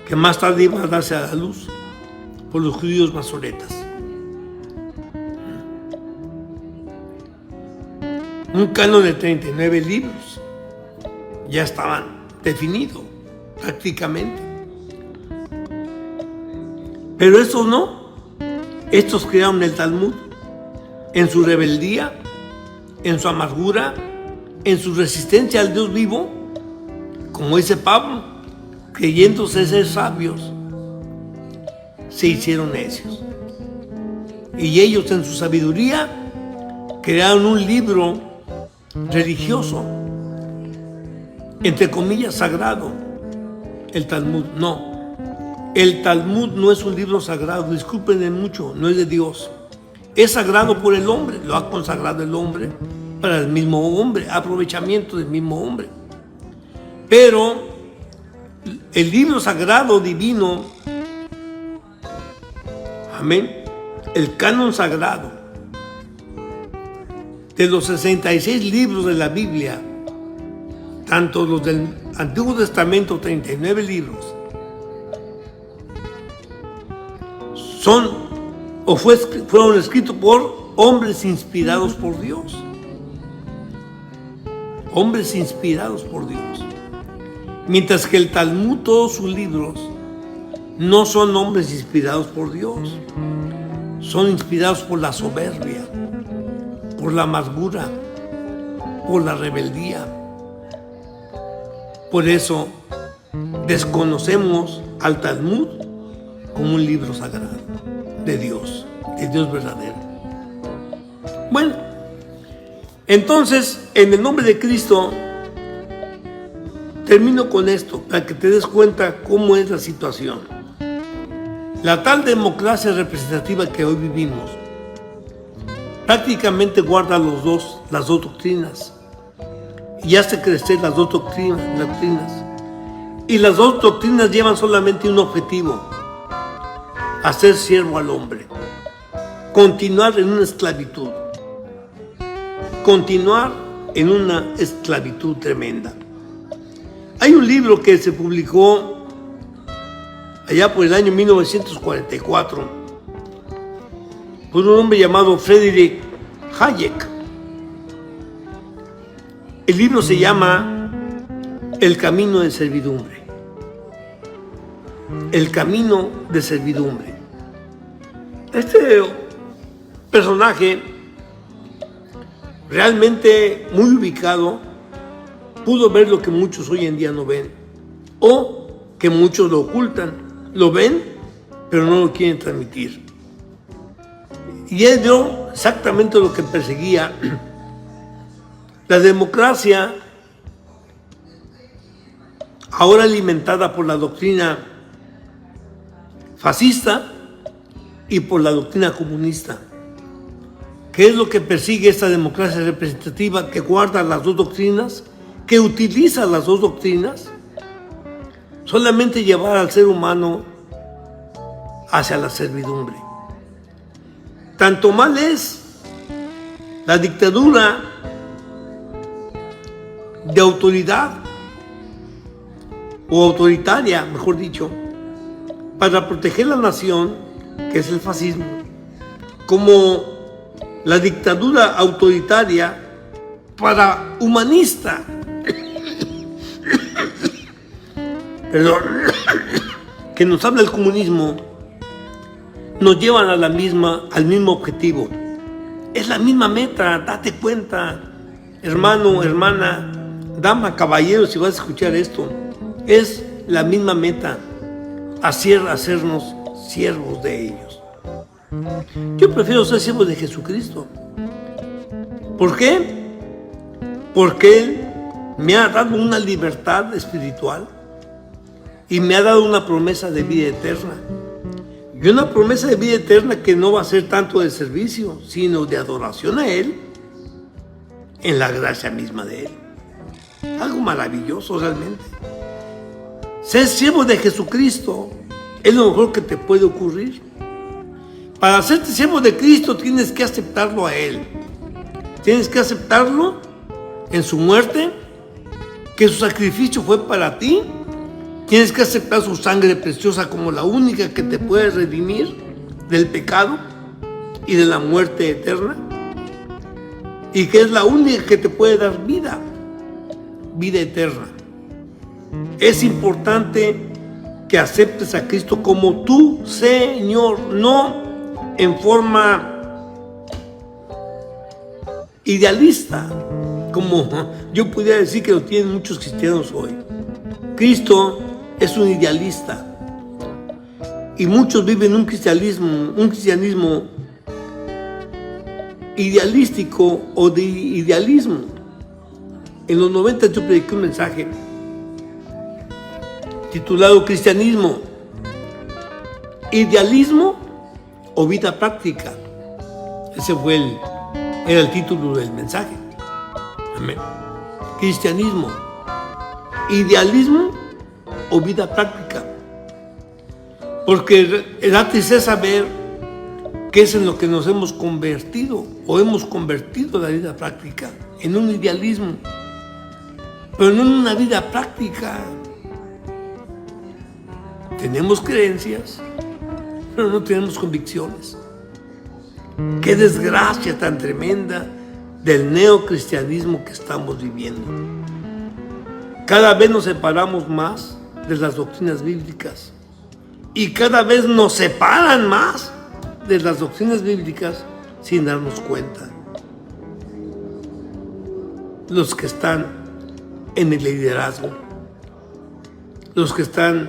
que más tarde iba a darse a la luz por los judíos masoretas. Un canon de 39 libros ya estaban definidos prácticamente. Pero estos no. Estos crearon el Talmud en su rebeldía, en su amargura, en su resistencia al Dios vivo, como dice Pablo, creyéndose ser sabios, se hicieron necios. Y ellos en su sabiduría crearon un libro religioso, entre comillas sagrado, el Talmud. No, el Talmud no es un libro sagrado, discúlpenme mucho, no es de Dios. Es sagrado por el hombre, lo ha consagrado el hombre para el mismo hombre, aprovechamiento del mismo hombre. Pero el libro sagrado divino, amén, el canon sagrado de los 66 libros de la Biblia, tanto los del Antiguo Testamento, 39 libros, fueron escritos por hombres inspirados por Dios. Hombres inspirados por Dios. Mientras que el Talmud, todos sus libros, no son hombres inspirados por Dios. Son inspirados por la soberbia, por la amargura, por la rebeldía. Por eso desconocemos al Talmud como un libro sagrado de Dios verdadero. Bueno, entonces, en el nombre de Cristo, Termino con esto, para que te des cuenta cómo es la situación. La tal democracia representativa que hoy vivimos prácticamente guarda las dos doctrinas y hace crecer las dos doctrinas. Y las dos doctrinas llevan solamente un objetivo: hacer siervo al hombre, continuar en una esclavitud, tremenda. Hay un libro que se publicó allá por el año 1944 por un hombre llamado Friedrich Hayek. El libro se llama El camino de servidumbre. El camino de servidumbre. Este personaje, realmente muy ubicado, pudo ver lo que muchos hoy en día no ven, o que muchos lo ocultan. Lo ven, pero no lo quieren transmitir. Y él vio exactamente lo que perseguía. La democracia, ahora alimentada por la doctrina fascista y por la doctrina comunista. ¿Qué es lo que persigue esta democracia representativa que guarda las dos doctrinas, que utiliza las dos doctrinas? Solamente llevar al ser humano hacia la servidumbre. Tanto mal es la dictadura de autoridad, o autoritaria, mejor dicho, para proteger la nación, que es el fascismo, como la dictadura autoritaria para humanista, perdón, que nos habla el comunismo, nos llevan al mismo objetivo. Es la misma meta, date cuenta, hermano, hermana, dama, caballero, si vas a escuchar esto. Es la misma meta, hacernos siervos de ellos. Yo prefiero ser siervo de Jesucristo. ¿Por qué? Porque Él me ha dado una libertad espiritual y me ha dado una promesa de vida eterna. Y una promesa de vida eterna que no va a ser tanto de servicio, sino de adoración a Él, en la gracia misma de Él. Algo maravilloso realmente. Ser siervo de Jesucristo es lo mejor que te puede ocurrir. Para hacerte siervo de Cristo tienes que aceptarlo a Él. Tienes que aceptarlo en su muerte, que su sacrificio fue para ti. Tienes que aceptar su sangre preciosa como la única que te puede redimir del pecado y de la muerte eterna, y que es la única que te puede dar vida eterna. Es importante que aceptes a Cristo como tu Señor, no en forma idealista, como yo pudiera decir que lo tienen muchos cristianos hoy. Cristo es un idealista y muchos viven un cristianismo idealístico o de idealismo. En los 90 yo prediqué un mensaje titulado Cristianismo, idealismo o vida práctica. Ese era el título del mensaje. Amén. Cristianismo, idealismo o vida práctica. Porque la tristeza es saber qué es en lo que nos hemos convertido, o hemos convertido la vida práctica en un idealismo, pero no en una vida práctica. Tenemos creencias, pero no tenemos convicciones. Qué desgracia tan tremenda del neocristianismo que estamos viviendo. Cada vez nos separamos más de las doctrinas bíblicas y cada vez nos separan más de las doctrinas bíblicas sin darnos cuenta. Los que están en el liderazgo, los que están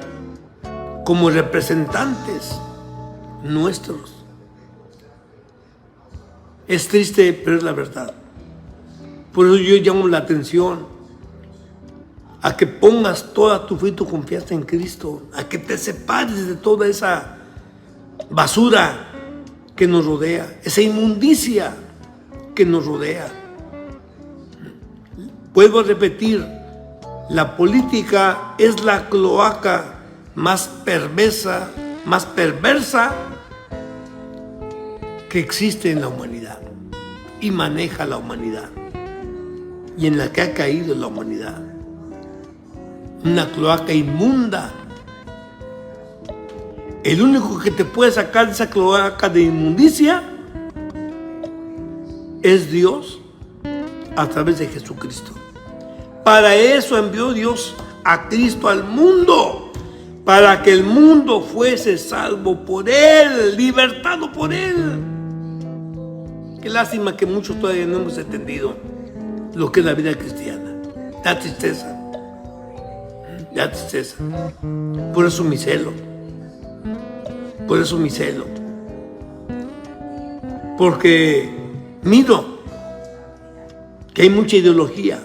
como representantes nuestros. Es triste, pero es la verdad. Por eso yo llamo la atención a que pongas toda tu fe y tu confianza en Cristo, a que te separes de toda esa basura que nos rodea, esa inmundicia que nos rodea. Vuelvo a repetir, la política es la cloaca más perversa que existe en la humanidad y maneja la humanidad y en la que ha caído la humanidad. Una cloaca inmunda. El único que te puede sacar de esa cloaca de inmundicia es Dios a través de Jesucristo. Para eso envió Dios a Cristo al mundo, para que el mundo fuese salvo por Él, libertado por Él. Qué lástima que muchos todavía no hemos entendido lo que es la vida cristiana. Da tristeza. Da tristeza. Por eso mi celo. Por eso mi celo. Porque miro que hay mucha ideología.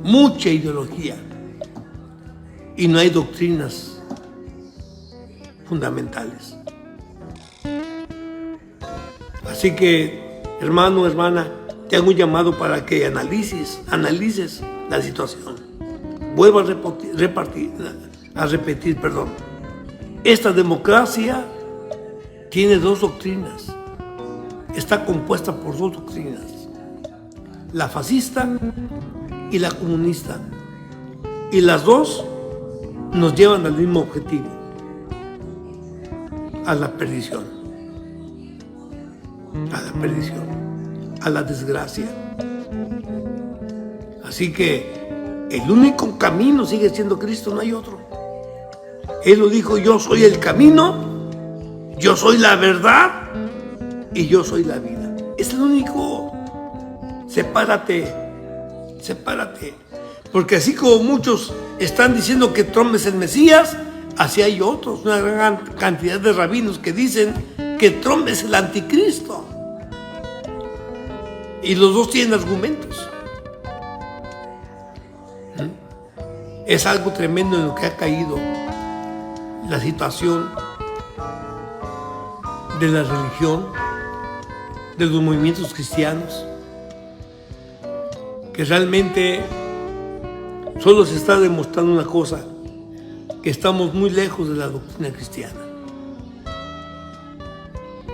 Mucha ideología. Y no hay doctrinas fundamentales. Así que, hermano, hermana, te hago un llamado para que analices la situación. Vuelvo a repetir. Esta democracia tiene dos doctrinas. Está compuesta por dos doctrinas. La fascista y la comunista. Y las dos nos llevan al mismo objetivo. A la perdición. A la perdición. A la desgracia. Así que el único camino sigue siendo Cristo, no hay otro. Él lo dijo: yo soy el camino, yo soy la verdad y yo soy la vida. Es el único. Sepárate. Porque así como muchos están diciendo que Trump es el Mesías, así hay otros, una gran cantidad de rabinos que dicen que Trump es el anticristo. Y los dos tienen argumentos. Es algo tremendo en lo que ha caído la situación de la religión, de los movimientos cristianos, que realmente solo se está demostrando una cosa, que estamos muy lejos de la doctrina cristiana.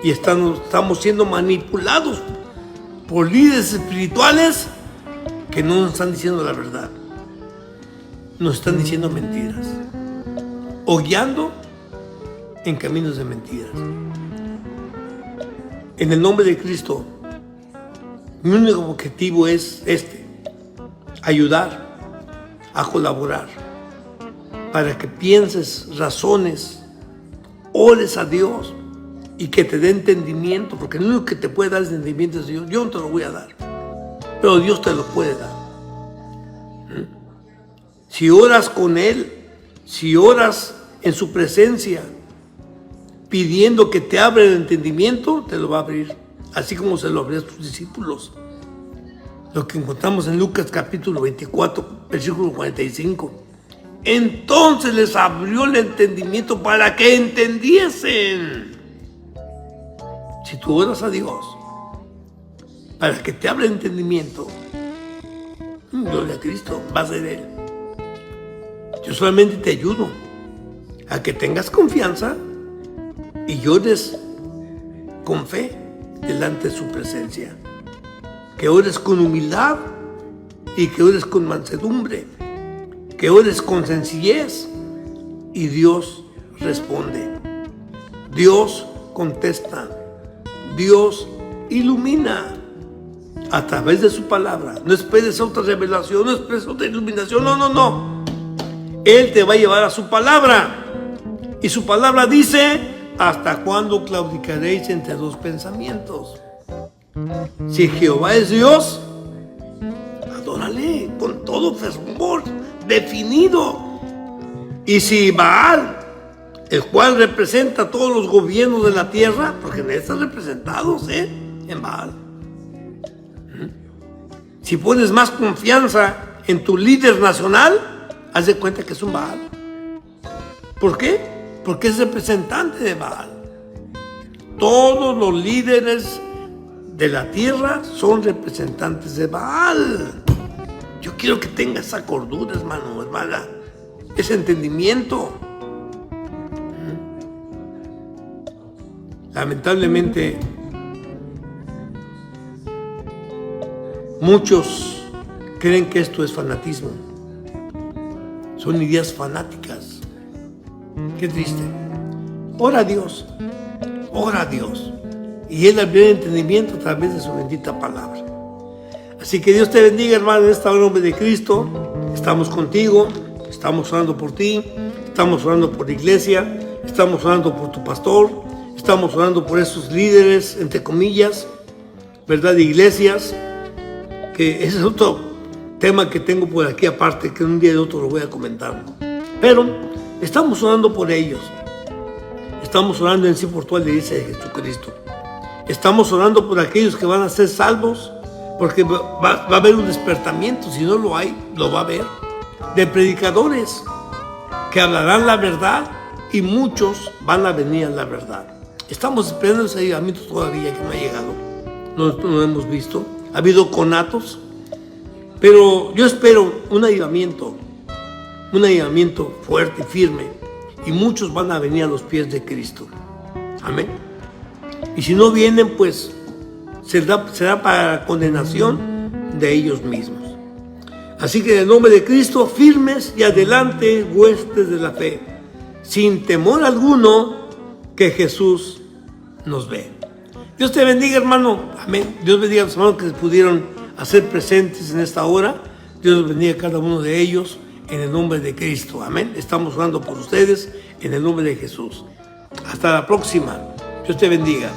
Y estamos siendo manipulados por líderes espirituales que no nos están diciendo la verdad. Nos están diciendo mentiras. O guiando en caminos de mentiras. En el nombre de Cristo, mi único objetivo es ayudar a colaborar para que pienses, razones, ores a Dios y que te dé entendimiento, porque el único que te puede dar entendimiento es Dios. Yo no te lo voy a dar, pero Dios te lo puede dar. Si oras con Él, si oras en su presencia, pidiendo que te abra el entendimiento, te lo va a abrir, así como se lo abrió a tus discípulos. Lo que encontramos en Lucas capítulo 24, versículo 45. Entonces les abrió el entendimiento para que entendiesen. Si tú oras a Dios para que te abra el entendimiento, gloria a Cristo, va a ser Él. Yo solamente te ayudo a que tengas confianza y llores con fe delante de su presencia. Que ores con humildad y que ores con mansedumbre. Que ores con sencillez y Dios responde. Dios contesta. Dios ilumina a través de su palabra. No esperes otra revelación, no esperes otra iluminación. No. Él te va a llevar a su palabra. Y su palabra dice: ¿hasta cuándo claudicaréis entre dos pensamientos? Si Jehová es Dios, adórale con todo fervor definido. Y si Baal, el cual representa a todos los gobiernos de la tierra, porque en él están representados, en Baal. Si pones más confianza en tu líder nacional, haz de cuenta que es un Baal. ¿Por qué? Porque es representante de Baal. Todos los líderes de la tierra son representantes de Baal. Yo quiero que tenga esa cordura, hermano, hermana, ese entendimiento. Lamentablemente, muchos creen que esto es fanatismo. Son ideas fanáticas. Qué triste. Ora a Dios. Ora a Dios. Y Él abrirá el entendimiento a través de su bendita palabra. Así que Dios te bendiga, hermano, en esta hora, en nombre de Cristo. Estamos contigo. Estamos orando por ti. Estamos orando por la iglesia. Estamos orando por tu pastor. Estamos orando por esos líderes, entre comillas, ¿verdad? De iglesias. Que ese es otro tema que tengo por aquí aparte, que un día de otro lo voy a comentar. Pero estamos orando por ellos. Estamos orando en sí por toda la iglesia de Jesucristo. Estamos orando por aquellos que van a ser salvos, porque va a haber un despertamiento. Si no lo hay, lo va a haber. De predicadores que hablarán la verdad y muchos van a venir a la verdad. Estamos esperando ese avivamiento todavía que no ha llegado. No lo hemos visto. Ha habido conatos, pero yo espero un avivamiento fuerte y firme, y muchos van a venir a los pies de Cristo. Amén. Y si no vienen, pues será para condenación de ellos mismos. Así que en el nombre de Cristo, firmes y adelante, huestes de la fe, sin temor alguno, que Jesús nos ve. Dios te bendiga, hermano. Amén. Dios bendiga a los hermanos que se pudieron hacer presentes en esta hora. Dios bendiga a cada uno de ellos en el nombre de Cristo. Amén. Estamos orando por ustedes en el nombre de Jesús. Hasta la próxima. Dios te bendiga.